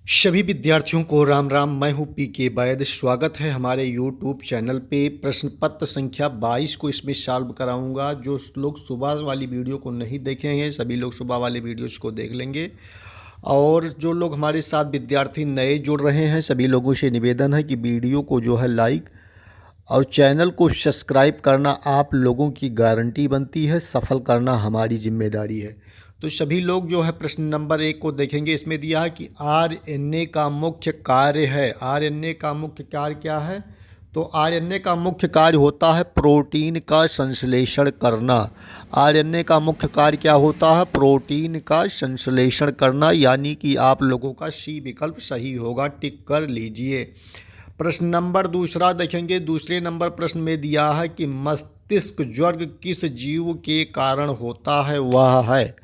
सभी विद्यार्थियों को राम राम। मैं हूं पीके वैद। स्वागत है हमारे यूट्यूब चैनल पे। प्रश्न पत्र संख्या 22 को इसमें सॉल्व कराऊंगा। जो लोग सुबह वाली वीडियो को नहीं देखे हैं सभी लोग सुबह वाली वीडियोस को देख लेंगे, और जो लोग हमारे साथ विद्यार्थी नए जुड़ रहे हैं सभी लोगों से निवेदन है कि वीडियो को जो है लाइक और चैनल को सब्सक्राइब करना आप लोगों की गारंटी बनती है, सफल करना हमारी जिम्मेदारी है। तो सभी लोग जो है प्रश्न नंबर 1 को देखेंगे। इसमें दिया है कि आरएनए का मुख्य कार्य है। आरएनए का मुख्य कार्य क्या है? तो आरएनए का मुख्य कार्य होता है प्रोटीन का संश्लेषण करना। आरएनए का मुख्य कार्य क्या होता है? प्रोटीन का संश्लेषण करना, यानी कि आप लोगों का सी विकल्प सही होगा, टिक कर लीजिए। प्रश्न नंबर दूसरा देखेंगे। दूसरे नंबर प्रश्न में दिया है कि मस्तिष्क ज्वर किस जीव के कारण होता है? वह है।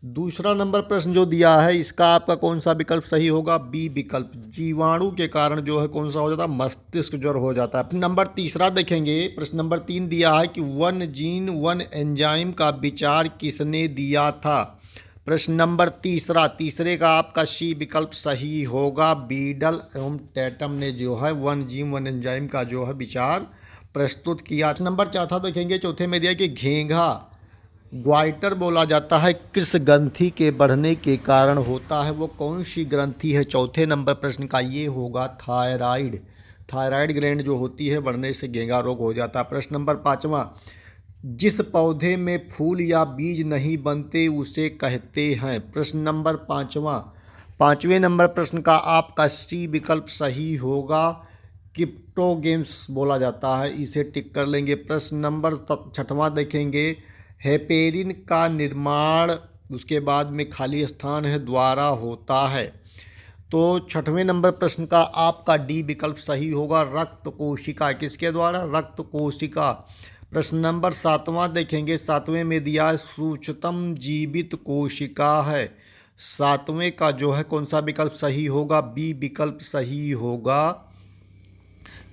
दूसरा नंबर प्रश्न जो दिया है इसका आपका कौन सा विकल्प सही होगा? बी विकल्प, जीवाणु के कारण जो है कौन सा हो जाता है? मस्तिष्क ज्वर हो जाता है। नंबर तीसरा देखेंगे। प्रश्न नंबर 3 दिया है कि वन जीन वन एंजाइम का विचार किसने दिया था? प्रश्न नंबर तीसरे का आपका सी विकल्प सही होगा। बीडल एवं टैटम ने जो है वन जीन वन एंजाइम का जो है विचार प्रस्तुत किया। नंबर चौथा देखेंगे। चौथे में दिया कि घेंघा ग्वाइटर बोला जाता है किस ग्रंथि के बढ़ने के कारण होता है? वो कौन सी ग्रंथि है? चौथे नंबर प्रश्न का ये होगा थायराइड। थायराइड ग्लैंड जो होती है बढ़ने से घेंघा रोग हो जाता है। प्रश्न नंबर 5वां, जिस पौधे में फूल या बीज नहीं बनते उसे कहते हैं? प्रश्न नंबर 5वां, 5वें नंबर प्रश्न का आपका सी विकल्प सही होगा। क्रिप्टोगेम्स बोला जाता है, इसे टिक कर लेंगे। प्रश्न नंबर 6वां देखेंगे। हेपेरिन का निर्माण उसके बाद में खाली स्थान है द्वारा होता है। तो 6वें नंबर प्रश्न का आपका डी विकल्प सही होगा। रक्त कोशिका, किसके द्वारा? रक्त कोशिका। प्रश्न नंबर 7वां देखेंगे। 7वें में दिया है सूक्ष्मतम जीवित कोशिका है। 7वें का जो है कौन सा विकल्प सही होगा? बी विकल्प सही होगा,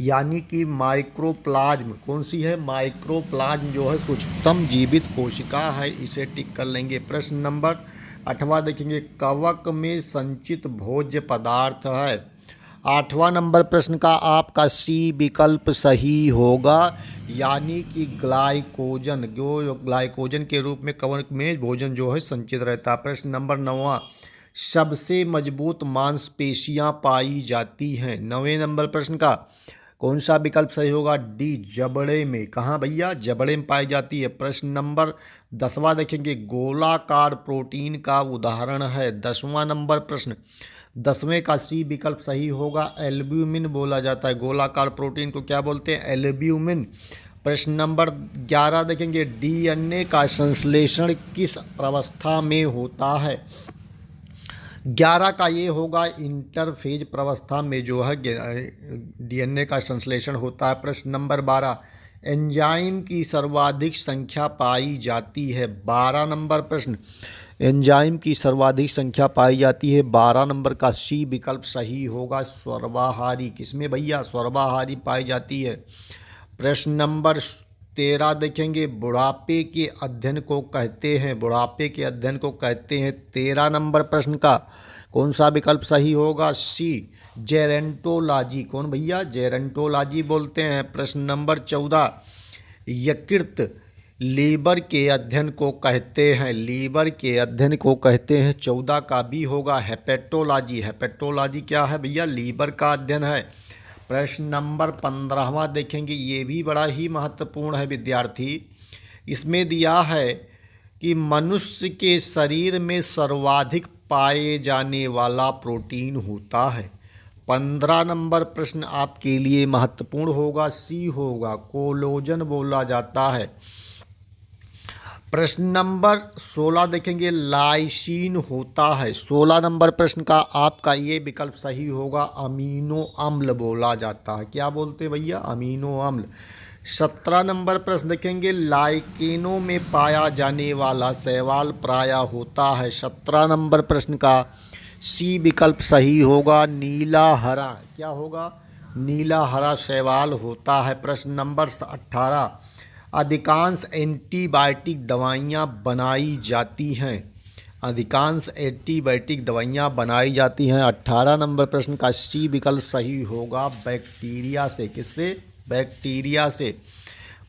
यानी कि माइक्रोप्लाज्म। कौन सी है? माइक्रोप्लाज्म जो है सूक्ष्मतम जीवित कोशिका है, इसे टिक कर लेंगे। प्रश्न नंबर 8वां देखेंगे। कवक में संचित भोज्य पदार्थ है। 8वां नंबर प्रश्न का आपका सी विकल्प सही होगा, यानी कि ग्लाइकोजन। जो ग्लाइकोजन के रूप में कवक में भोजन जो है संचित रहता है। प्रश्न नंबर 9वां, सबसे मजबूत मांसपेशियां पाई जाती हैं। 9वें नंबर प्रश्न का कौन सा विकल्प सही होगा? डी, जबड़े में। कहाँ भैया? जबड़े में पाई जाती है। प्रश्न नंबर 10वां देखेंगे। गोलाकार प्रोटीन का उदाहरण है। 10वां नंबर प्रश्न, 10वें का सी विकल्प सही होगा। एल्ब्यूमिन बोला जाता है। गोलाकार प्रोटीन को क्या बोलते हैं? एल्ब्यूमिन। प्रश्न नंबर 11 देखेंगे। डीएनए का संश्लेषण किस अवस्था में होता है? 11 का ये होगा इंटरफेज प्रवस्था में जो है डीएनए का संश्लेषण होता है। प्रश्न नंबर 12, एंजाइम की सर्वाधिक संख्या पाई जाती है। 12 नंबर प्रश्न, एंजाइम की सर्वाधिक संख्या पाई जाती है। 12 नंबर का सी विकल्प सही होगा, सर्वाहारी। किसमें भैया? सर्वाहारी पाई जाती है। प्रश्न नंबर 13 देखेंगे। बुढ़ापे के अध्ययन को कहते हैं? बुढ़ापे के अध्ययन को कहते हैं। 13 नंबर प्रश्न का कौन सा विकल्प सही होगा? सी, जेरेंटोलॉजी। कौन भैया? जेरेंटोलॉजी बोलते हैं। प्रश्न नंबर 14, यकृत लीवर के अध्ययन को कहते हैं? लीवर के अध्ययन को कहते हैं। 14 का भी होगा हेपेटोलॉजी। हेपेटोलॉजी क्या है भैया? लीवर का अध्ययन है। प्रश्न नंबर 15वां देखेंगे। ये भी बड़ा ही महत्वपूर्ण है विद्यार्थी। इसमें दिया है कि मनुष्य के शरीर में सर्वाधिक पाए जाने वाला प्रोटीन होता है। 15 नंबर प्रश्न आपके लिए महत्वपूर्ण होगा, सी होगा, कोलेजन बोला जाता है। प्रश्न नंबर 16 देखेंगे। लाइसिन होता है। 16 नंबर प्रश्न का आपका ये विकल्प सही होगा, अमीनो अम्ल बोला जाता है। क्या बोलते हैं भैया? अमीनो अम्ल। 17 नंबर प्रश्न देखेंगे। लाइकेनों में पाया जाने वाला शैवाल प्राय होता है। 17 नंबर प्रश्न का सी विकल्प सही होगा, नीला हरा। क्या होगा? नीला हरा शैवाल होता है। प्रश्न नंबर 18, अधिकांश एंटीबायोटिक दवाइयाँ बनाई जाती हैं। अधिकांश एंटीबायोटिक दवाइयाँ बनाई जाती हैं। 18 नंबर प्रश्न का सी विकल्प सही होगा, बैक्टीरिया से। किससे? बैक्टीरिया से।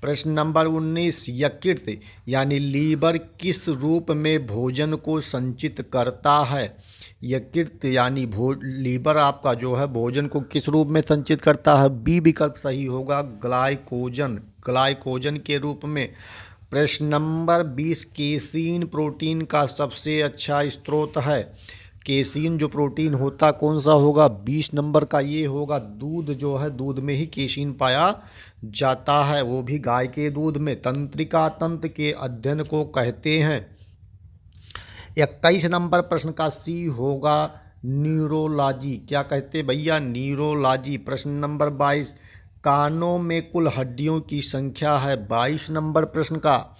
प्रश्न नंबर 19, यकृत यानी लीवर किस रूप में भोजन को संचित करता है? यकृत यानी लीवर आपका जो है भोजन को किस रूप में संचित करता है? बी विकल्प सही होगा, ग्लाइकोजन के रूप में। प्रश्न नंबर 20, केसीन प्रोटीन का सबसे अच्छा स्रोत है। केसीन जो प्रोटीन होता कौन सा होगा? 20 नंबर का ये होगा, दूध जो है, दूध में ही केसीन पाया जाता है, वो भी गाय के दूध में। तंत्रिका तंत्र के अध्ययन को कहते हैं। 21 नंबर प्रश्न का सी होगा, न्यूरोलॉजी। क्या कहते हैं भैया? न्यूरोलॉजी। प्रश्न नंबर 22, कानों में कुल हड्डियों की संख्या है। 22 नंबर प्रश्न का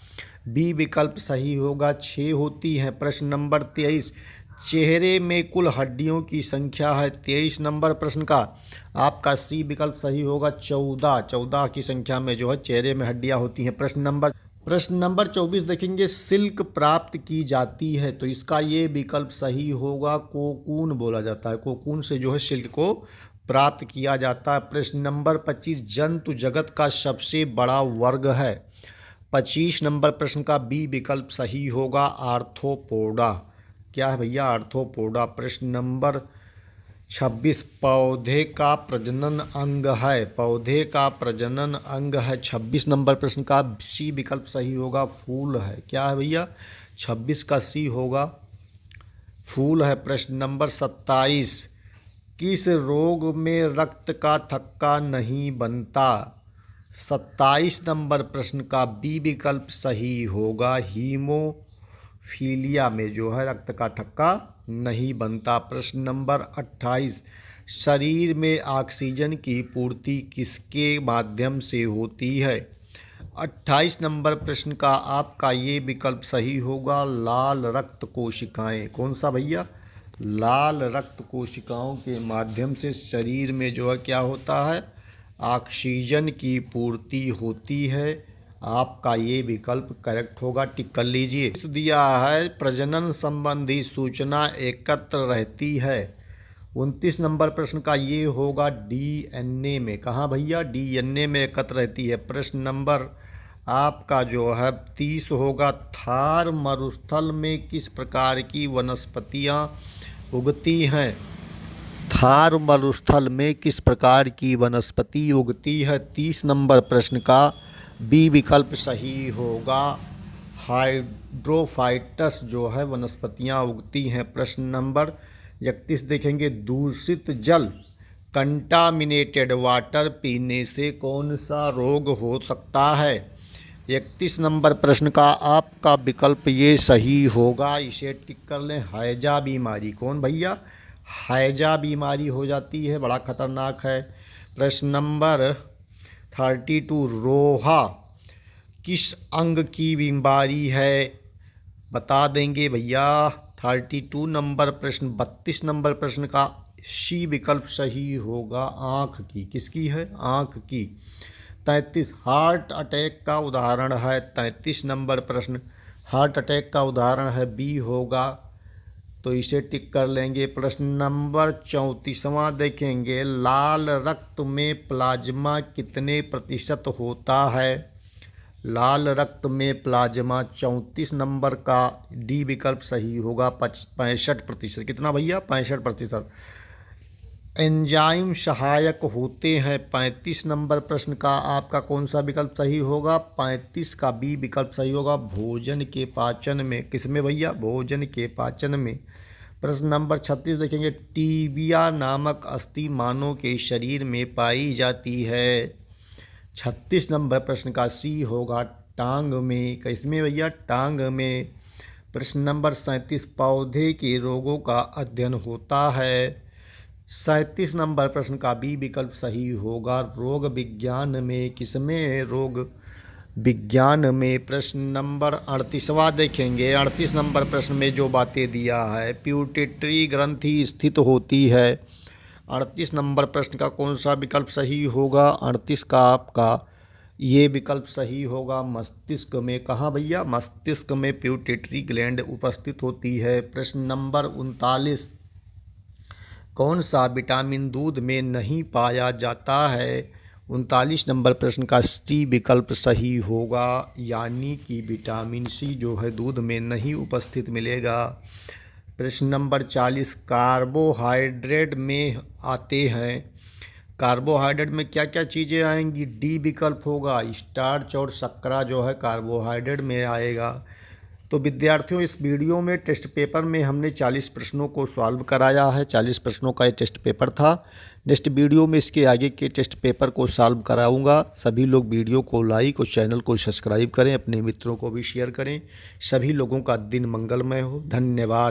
बी विकल्प सही होगा, 6 होती हैं। प्रश्न नंबर 23, चेहरे में कुल हड्डियों की संख्या है। 23 नंबर प्रश्न का आपका सी विकल्प सही होगा, 14 की संख्या में जो है चेहरे में हड्डियां होती हैं। प्रश्न नंबर 24 देखेंगे, सिल्क प्राप्त की जाती है, तो इसका ये विकल्प सही होगा, कोकून बोला जाता है। कोकून से जो है सिल्क को प्राप्त किया जाता है। प्रश्न नंबर 25, जंतु जगत का सबसे बड़ा वर्ग है। 25 नंबर प्रश्न का बी विकल्प सही होगा, आर्थ्रोपोडा। क्या है भैया? आर्थ्रोपोडा। प्रश्न नंबर 26, पौधे का प्रजनन अंग है। पौधे का प्रजनन अंग है। 26 नंबर प्रश्न का सी विकल्प सही होगा, फूल है। क्या है भैया? 26 का सी होगा, फूल है। प्रश्न नंबर 27, किस रोग में रक्त का थक्का नहीं बनता? 27 नंबर प्रश्न का बी विकल्प सही होगा, हीमोफीलिया में जो है रक्त का थक्का नहीं बनता। प्रश्न नंबर 28, शरीर में ऑक्सीजन की पूर्ति किसके माध्यम से होती है? 28 नंबर प्रश्न का आपका ये विकल्प सही होगा, लाल रक्त कोशिकाएं। कौन सा भैया? लाल रक्त कोशिकाओं के माध्यम से शरीर में जो है क्या होता है? ऑक्सीजन की पूर्ति होती है। आपका ये विकल्प करेक्ट होगा, टिक कर लीजिए। दिया है, प्रजनन संबंधी सूचना एकत्र रहती है। 29 नंबर प्रश्न का ये होगा, डीएनए में। कहाँ भैया? डीएनए में एकत्र रहती है। प्रश्न नंबर आपका जो है 30 होगा, थार मरुस्थल में किस प्रकार की वनस्पतियाँ उगती हैं? थार मरुस्थल में किस प्रकार की वनस्पति उगती है? 30 नंबर प्रश्न का बी विकल्प सही होगा, हाइड्रोफाइटस जो है वनस्पतियाँ उगती हैं। प्रश्न नंबर 31 देखेंगे, दूषित जल, कंटामिनेटेड वाटर पीने से कौन सा रोग हो सकता है? 31 नंबर प्रश्न का आपका विकल्प ये सही होगा, इसे टिक कर लें, हैजा बीमारी। कौन भैया? हैजा बीमारी हो जाती है, बड़ा खतरनाक है। प्रश्न नंबर 32, रोहा किस अंग की बीमारी है? बता देंगे भैया। 32 नंबर प्रश्न। 32 नंबर प्रश्न का सी विकल्प सही होगा, आँख की। किसकी है? आँख की। 33, हार्ट अटैक का उदाहरण है। 33 नंबर प्रश्न हार्ट अटैक का उदाहरण है, बी होगा, तो इसे टिक कर लेंगे। प्रश्न नंबर 34वां देखेंगे, लाल रक्त में प्लाज्मा कितने प्रतिशत होता है? लाल रक्त में प्लाज्मा 34 नंबर का डी विकल्प सही होगा, 65%। कितना भैया? 65%। एंजाइम सहायक होते हैं। 35 नंबर प्रश्न का आपका कौन सा विकल्प सही होगा? 35 का बी विकल्प सही होगा, भोजन के पाचन में। किसमें भैया? भोजन के पाचन में। प्रश्न नंबर 36 देखेंगे, टीबिया नामक अस्थि मानव के शरीर में पाई जाती है। 36 नंबर प्रश्न का सी होगा, टांग में। किसमें भैया? टांग में। प्रश्न नंबर 37, पौधे के रोगों का अध्ययन होता है। 37 नंबर प्रश्न का बी विकल्प सही होगा, रोग विज्ञान में। किसमें? रोग विज्ञान में। प्रश्न नंबर 38वां देखेंगे। 38 नंबर प्रश्न में जो बातें दिया है, प्यूटेटरी ग्रंथि स्थित होती है। 38 नंबर प्रश्न का कौन सा विकल्प सही होगा? 38 का आपका ये विकल्प सही होगा। मस्तिष्क में, कहाँ भैया, मस्तिष्क में पिट्यूटरी ग्लैंड उपस्थित होती है। प्रश्न नंबर 39, कौन सा विटामिन दूध में नहीं पाया जाता है। 39 नंबर प्रश्न का सी विकल्प सही होगा, यानी कि विटामिन सी जो है दूध में नहीं उपस्थित मिलेगा। प्रश्न नंबर 40, कार्बोहाइड्रेट में आते हैं। कार्बोहाइड्रेट में क्या क्या चीज़ें आएंगी। डी विकल्प होगा, स्टार्च और शर्करा जो है कार्बोहाइड्रेट में आएगा। तो विद्यार्थियों, इस वीडियो में टेस्ट पेपर में हमने 40 प्रश्नों को सॉल्व कराया है। 40 प्रश्नों का ये टेस्ट पेपर था। नेक्स्ट वीडियो में इसके आगे के टेस्ट पेपर को सॉल्व कराऊंगा। सभी लोग वीडियो को लाइक और चैनल को सब्सक्राइब करें, अपने मित्रों को भी शेयर करें। सभी लोगों का दिन मंगलमय हो। धन्यवाद।